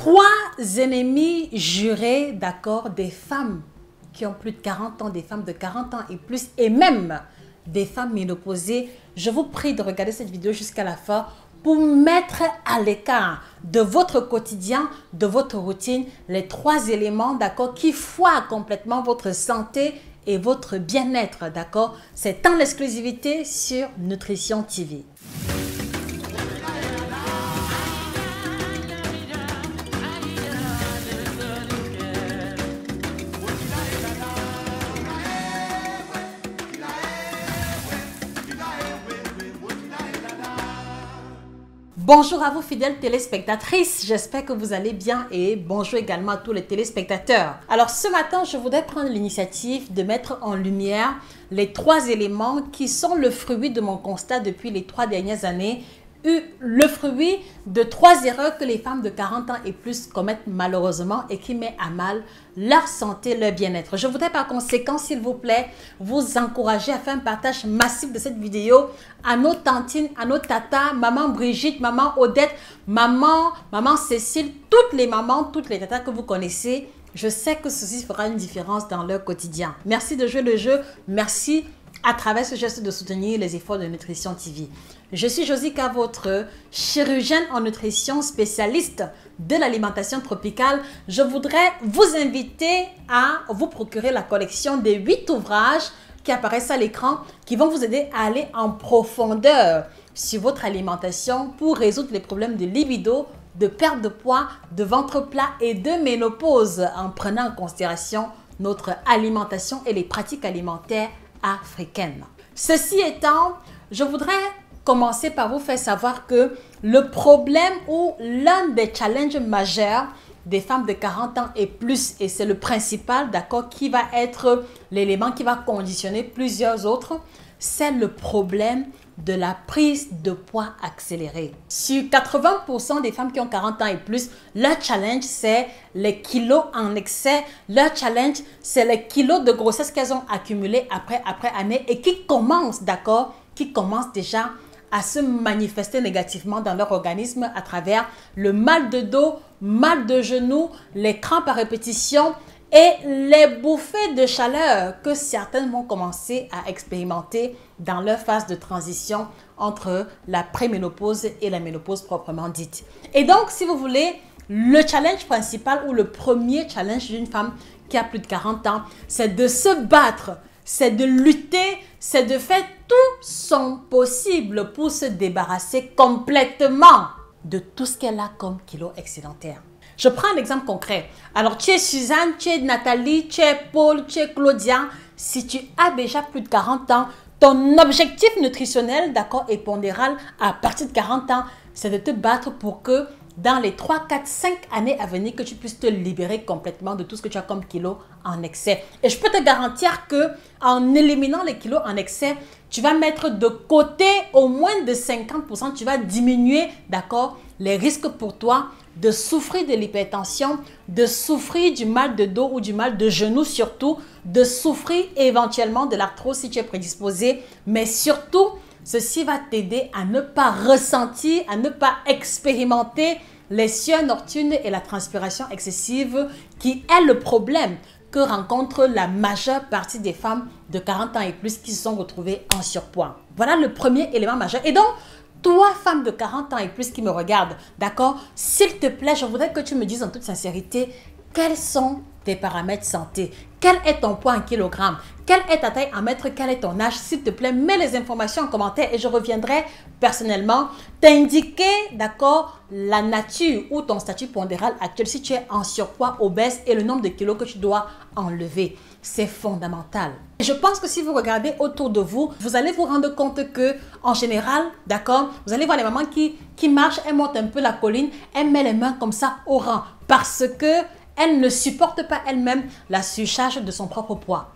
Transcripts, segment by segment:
Trois ennemis jurés, d'accord, des femmes qui ont plus de 40 ans, des femmes de 40 ans et plus, et même des femmes ménopausées. Je vous prie de regarder cette vidéo jusqu'à la fin pour mettre à l'écart de votre quotidien, de votre routine, les trois éléments, d'accord, qui foirent complètement votre santé et votre bien-être, d'accord. C'est en exclusivité sur Nutrition TV. Bonjour à vous fidèles téléspectatrices, j'espère que vous allez bien et bonjour également à tous les téléspectateurs. Alors ce matin, je voudrais prendre l'initiative de mettre en lumière les trois éléments qui sont le fruit de mon constat depuis les 3 dernières années, le fruit de 3 erreurs que les femmes de 40 ans et plus commettent malheureusement et qui met à mal leur santé, leur bien-être. Je voudrais par conséquent, s'il vous plaît, vous encourager à faire un partage massif de cette vidéo à nos tantines, à nos tatas, maman Brigitte, maman Odette, maman Cécile, toutes les mamans, toutes les tatas que vous connaissez. Je sais que ceci fera une différence dans leur quotidien. Merci de jouer le jeu. Merci à travers ce geste de soutenir les efforts de Nutrition TV. Je suis Josica, votre chirurgienne en nutrition, spécialiste de l'alimentation tropicale. Je voudrais vous inviter à vous procurer la collection des 8 ouvrages qui apparaissent à l'écran, qui vont vous aider à aller en profondeur sur votre alimentation pour résoudre les problèmes de libido, de perte de poids, de ventre plat et de ménopause, en prenant en considération notre alimentation et les pratiques alimentaires africaine. Ceci étant, je voudrais commencer par vous faire savoir que le problème ou l'un des challenges majeurs des femmes de 40 ans et plus, et c'est le principal, d'accord, qui va être l'élément qui va conditionner plusieurs autres, c'est le problème de la prise de poids accélérée. Sur 80% des femmes qui ont 40 ans et plus, leur challenge, c'est les kilos en excès. Leur challenge, c'est les kilos de grossesse qu'elles ont accumulés après année et qui commencent, d'accord, qui commencent déjà à se manifester négativement dans leur organisme à travers le mal de dos, mal de genoux, les crampes à répétition et les bouffées de chaleur que certaines vont commencer à expérimenter dans leur phase de transition entre la préménopause et la ménopause proprement dite. Et donc, si vous voulez, le challenge principal ou le premier challenge d'une femme qui a plus de 40 ans, c'est de se battre, c'est de lutter, c'est de faire tout son possible pour se débarrasser complètement de tout ce qu'elle a comme kilo excédentaire. Je prends un exemple concret. Alors, tu es Suzanne, tu es Nathalie, tu es Paul, tu es Claudia. Si tu as déjà plus de 40 ans, ton objectif nutritionnel, d'accord, et pondéral à partir de 40 ans, c'est de te battre pour que dans les 3, 4, 5 années à venir, que tu puisses te libérer complètement de tout ce que tu as comme kilos en excès. Et je peux te garantir que en éliminant les kilos en excès, tu vas mettre de côté au moins de 50%, tu vas diminuer, d'accord, les risques pour toi de souffrir de l'hypertension, de souffrir du mal de dos ou du mal de genou surtout, de souffrir éventuellement de l'arthrose si tu es prédisposé, mais surtout, ceci va t'aider à ne pas ressentir, à ne pas expérimenter les sueurs nocturnes et la transpiration excessive qui est le problème que rencontre la majeure partie des femmes de 40 ans et plus qui se sont retrouvées en surpoids. Voilà le premier élément majeur. Et donc, toi, femme de 40 ans et plus qui me regarde, d'accord, s'il te plaît, je voudrais que tu me dises en toute sincérité quels sont tes paramètres santé. Quel est ton poids en kilogrammes? Quelle est ta taille en mètres? Quel est ton âge? S'il te plaît, mets les informations en commentaire et je reviendrai personnellement t'indiquer, d'accord, la nature ou ton statut pondéral actuel si tu es en surpoids, obèse et le nombre de kilos que tu dois enlever. C'est fondamental. Je pense que si vous regardez autour de vous, vous allez vous rendre compte que, en général, d'accord, vous allez voir les mamans qui marchent, elles montent un peu la colline, elles mettent les mains comme ça au rang parce que elle ne supporte pas elle-même la surcharge de son propre poids.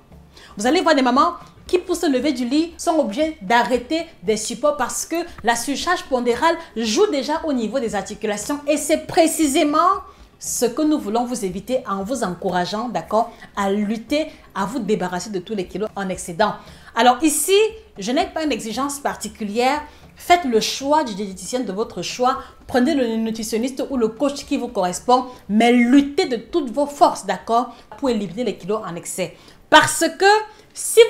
Vous allez voir des mamans qui, pour se lever du lit, sont obligées d'arrêter des supports parce que la surcharge pondérale joue déjà au niveau des articulations et c'est précisément ce que nous voulons vous éviter en vous encourageant, d'accord, à lutter, à vous débarrasser de tous les kilos en excédent. Alors ici, je n'ai pas une exigence particulière Faites le choix du diététicien de votre choix. Prenez le nutritionniste ou le coach qui vous correspond, mais luttez de toutes vos forces, d'accord, pour éliminer les kilos en excès. Parce que si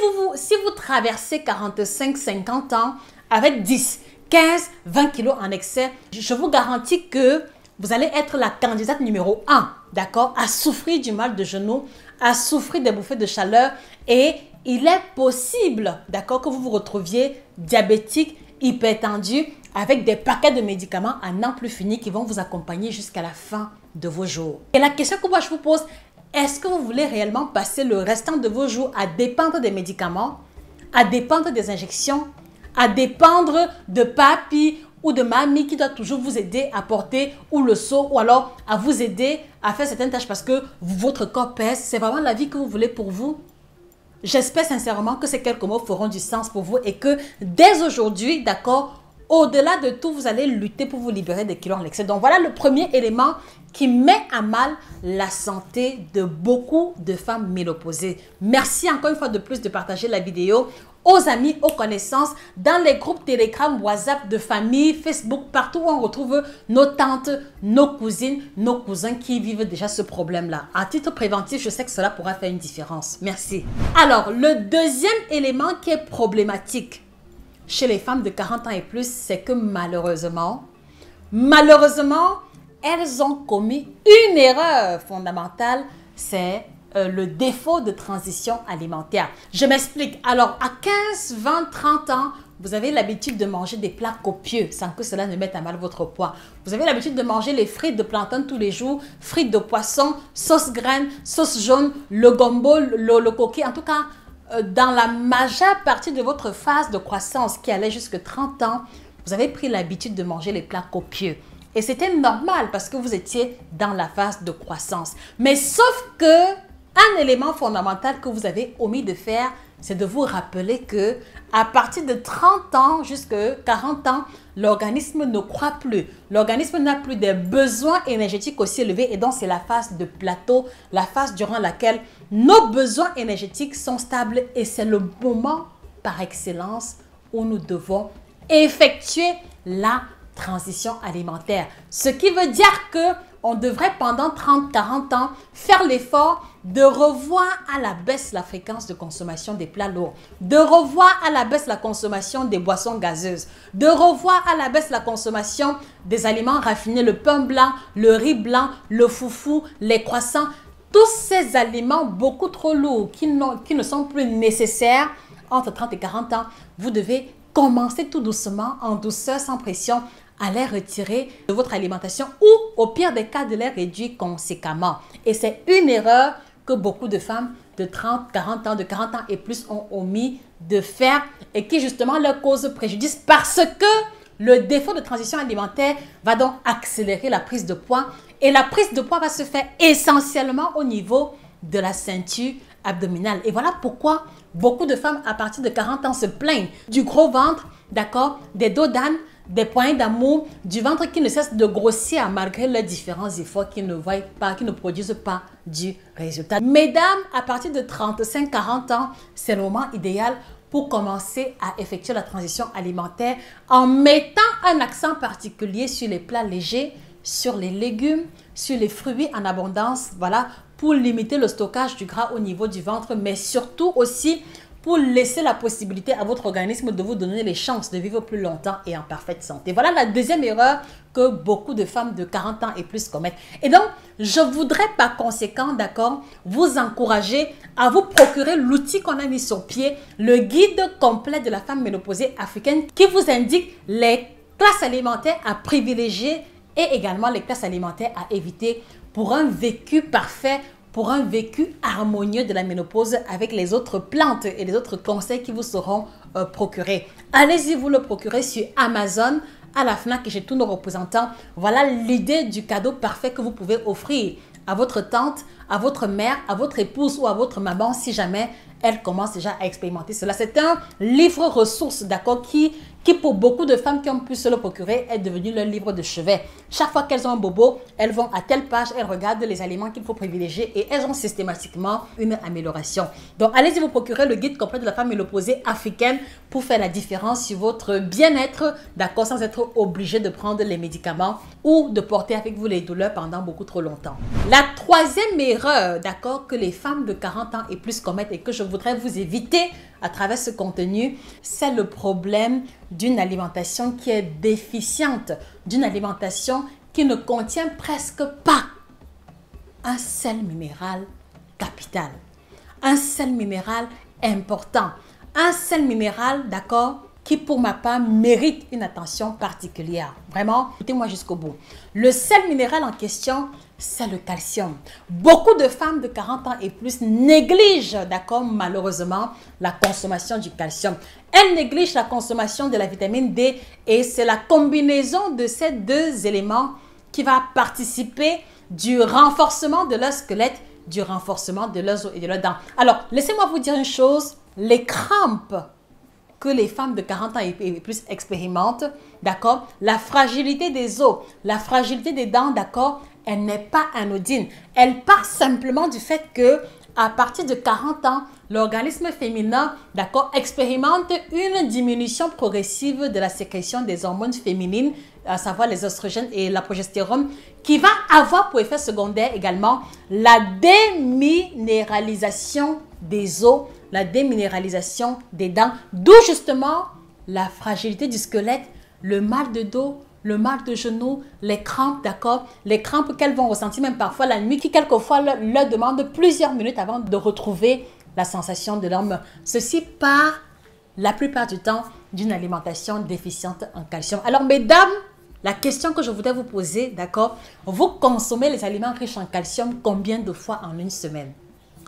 vous traversez 45-50 ans avec 10, 15, 20 kilos en excès, je vous garantis que vous allez être la candidate numéro 1, d'accord, à souffrir du mal de genou, à souffrir des bouffées de chaleur, et il est possible, d'accord, que vous vous retrouviez diabétique, hypertendu, avec des paquets de médicaments à n'en plus finir qui vont vous accompagner jusqu'à la fin de vos jours. Et la question que moi je vous pose, est-ce que vous voulez réellement passer le restant de vos jours à dépendre des médicaments, à dépendre des injections, à dépendre de papy ou de mamie qui doit toujours vous aider à porter ou le seau, ou alors à vous aider à faire certaines tâches parce que votre corps pèse? C'est vraiment la vie que vous voulez pour vous? J'espère sincèrement que ces quelques mots feront du sens pour vous et que dès aujourd'hui, d'accord, au-delà de tout, vous allez lutter pour vous libérer des kilos en excès. Donc voilà le premier élément qui met à mal la santé de beaucoup de femmes ménopausées. Merci encore une fois de plus de partager la vidéo aux amis, aux connaissances, dans les groupes Telegram, WhatsApp de famille, Facebook, partout où on retrouve nos tantes, nos cousines, nos cousins qui vivent déjà ce problème-là. À titre préventif, je sais que cela pourra faire une différence. Merci. Alors, le deuxième élément qui est problématique chez les femmes de 40 ans et plus, c'est que malheureusement, elles ont commis une erreur fondamentale, c'est le défaut de transition alimentaire. Je m'explique. Alors, à 15, 20, 30 ans, vous avez l'habitude de manger des plats copieux sans que cela ne mette à mal votre poids. Vous avez l'habitude de manger les frites de plantain tous les jours, frites de poisson, sauce graine, sauce jaune, le gombo, le coquille. En tout cas, dans la majeure partie de votre phase de croissance qui allait jusqu'à 30 ans, vous avez pris l'habitude de manger les plats copieux. Et c'était normal parce que vous étiez dans la phase de croissance. Mais sauf que un élément fondamental que vous avez omis de faire, c'est de vous rappeler que à partir de 30 ans jusqu'à 40 ans, l'organisme ne croît plus. L'organisme n'a plus des besoins énergétiques aussi élevés et donc c'est la phase de plateau, la phase durant laquelle nos besoins énergétiques sont stables et c'est le moment par excellence où nous devons effectuer la transition alimentaire. Ce qui veut dire que on devrait pendant 30-40 ans faire l'effort de revoir à la baisse la fréquence de consommation des plats lourds, de revoir à la baisse la consommation des boissons gazeuses, de revoir à la baisse la consommation des aliments raffinés, le pain blanc, le riz blanc, le foufou, les croissants, tous ces aliments beaucoup trop lourds qui ne sont plus nécessaires entre 30 et 40 ans. Vous devez commencer tout doucement, en douceur, sans pression, à les retirer de votre alimentation ou au pire des cas de les réduire conséquemment. Et c'est une erreur que beaucoup de femmes de 30, 40 ans, de 40 ans et plus ont omis de faire et qui justement leur cause préjudice parce que le défaut de transition alimentaire va donc accélérer la prise de poids et la prise de poids va se faire essentiellement au niveau de la ceinture abdominale. Et voilà pourquoi beaucoup de femmes à partir de 40 ans se plaignent du gros ventre, d'accord, des dos d'âne, des poignées d'amour, du ventre qui ne cesse de grossir malgré les différents efforts qui ne voient pas, qui ne produisent pas du résultat. Mesdames, à partir de 35-40 ans, c'est le moment idéal pour commencer à effectuer la transition alimentaire en mettant un accent particulier sur les plats légers, sur les légumes, sur les fruits en abondance, voilà, pour limiter le stockage du gras au niveau du ventre, mais surtout aussi pour laisser la possibilité à votre organisme de vous donner les chances de vivre plus longtemps et en parfaite santé. Voilà la deuxième erreur que beaucoup de femmes de 40 ans et plus commettent. Et donc, je voudrais par conséquent, d'accord, vous encourager à vous procurer l'outil qu'on a mis sur pied, le guide complet de la femme ménopausée africaine qui vous indique les classes alimentaires à privilégier et également les classes alimentaires à éviter pour un vécu parfait, pour un vécu harmonieux de la ménopause avec les autres plantes et les autres conseils qui vous seront procurés. Allez-y vous le procurer sur Amazon, à la FNAC et chez tous nos représentants. Voilà l'idée du cadeau parfait que vous pouvez offrir à votre tante, à votre mère, à votre épouse ou à votre maman si jamais elle commence déjà à expérimenter cela. C'est un livre ressource, d'accord, qui qui pour beaucoup de femmes qui ont pu se le procurer est devenu leur livre de chevet. Chaque fois qu'elles ont un bobo, elles vont à telle page, elles regardent les aliments qu'il faut privilégier et elles ont systématiquement une amélioration. Donc allez-y vous procurer le guide complet de la femme ménopausée africaine pour faire la différence sur votre bien-être, d'accord, sans être obligé de prendre les médicaments ou de porter avec vous les douleurs pendant beaucoup trop longtemps. La troisième erreur, d'accord, que les femmes de 40 ans et plus commettent et que je voudrais vous éviter à travers ce contenu, c'est le problème d'une alimentation qui est déficiente, d'une alimentation qui ne contient presque pas un sel minéral capital, un sel minéral important, un sel minéral, d'accord, qui pour ma part mérite une attention particulière. Vraiment, écoutez-moi jusqu'au bout. Le sel minéral en question, c'est le calcium. Beaucoup de femmes de 40 ans et plus négligent, d'accord, malheureusement, la consommation du calcium. Elles négligent la consommation de la vitamine D et c'est la combinaison de ces deux éléments qui va participer du renforcement de leur squelette, du renforcement de leurs os et de leurs dents. Alors, laissez-moi vous dire une chose, les crampes que les femmes de 40 ans et plus expérimentent, d'accord, la fragilité des os, la fragilité des dents, d'accord, elle n'est pas anodine. Elle part simplement du fait que à partir de 40 ans, l'organisme féminin, d'accord, expérimente une diminution progressive de la sécrétion des hormones féminines, à savoir les oestrogènes et la progestérone, qui va avoir pour effet secondaire également la déminéralisation des os, la déminéralisation des dents, d'où justement la fragilité du squelette, le mal de dos, le mal de genoux, les crampes, d'accord, les crampes qu'elles vont ressentir même parfois la nuit, qui quelquefois leur demandent plusieurs minutes avant de retrouver la sensation de l'homme. Ceci part la plupart du temps d'une alimentation déficiente en calcium. Alors mesdames, la question que je voudrais vous poser, d'accord, vous consommez les aliments riches en calcium combien de fois en une semaine?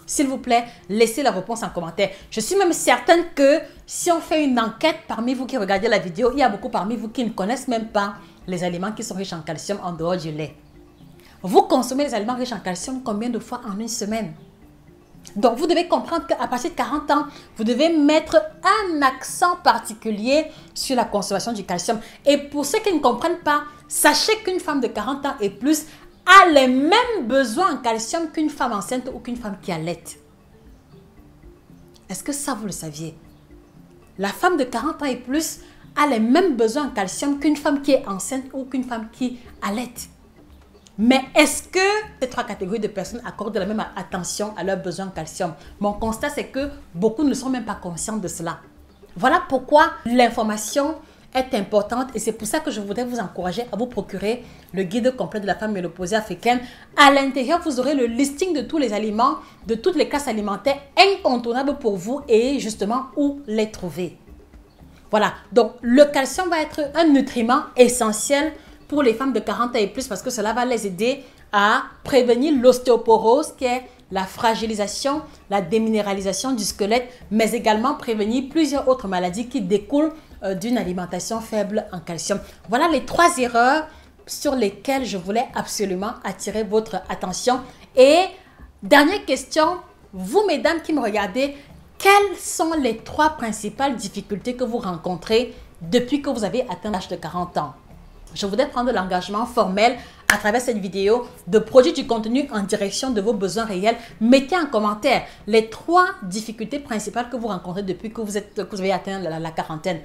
S'il vous plaît, laissez la réponse en commentaire. Je suis même certaine que si on fait une enquête parmi vous qui regardez la vidéo, il y a beaucoup parmi vous qui ne connaissent même pas les aliments qui sont riches en calcium en dehors du lait. Vous consommez les aliments riches en calcium combien de fois en une semaine? Donc, vous devez comprendre qu'à partir de 40 ans, vous devez mettre un accent particulier sur la consommation du calcium. Et pour ceux qui ne comprennent pas, sachez qu'une femme de 40 ans et plus a les mêmes besoins en calcium qu'une femme enceinte ou qu'une femme qui allaite. Est-ce que ça, vous le saviez? La femme de 40 ans et plus a les mêmes besoins en calcium qu'une femme qui est enceinte ou qu'une femme qui allaite. Mais est-ce que ces trois catégories de personnes accordent la même attention à leurs besoins en calcium? Mon constat, c'est que beaucoup ne sont même pas conscients de cela. Voilà pourquoi l'information est importante et c'est pour ça que je voudrais vous encourager à vous procurer le guide complet de la femme ménopausée africaine. À l'intérieur, vous aurez le listing de tous les aliments, de toutes les classes alimentaires incontournables pour vous et justement où les trouver. Voilà, donc le calcium va être un nutriment essentiel pour les femmes de 40 ans et plus parce que cela va les aider à prévenir l'ostéoporose qui est la fragilisation, la déminéralisation du squelette, mais également prévenir plusieurs autres maladies qui découlent d'une alimentation faible en calcium. Voilà les 3 erreurs sur lesquelles je voulais absolument attirer votre attention. Et dernière question, vous mesdames qui me regardez, quelles sont les 3 principales difficultés que vous rencontrez depuis que vous avez atteint l'âge de 40 ans? Je voudrais prendre l'engagement formel à travers cette vidéo de produire du contenu en direction de vos besoins réels. Mettez en commentaire les 3 difficultés principales que vous rencontrez depuis que vous avez atteint la quarantaine.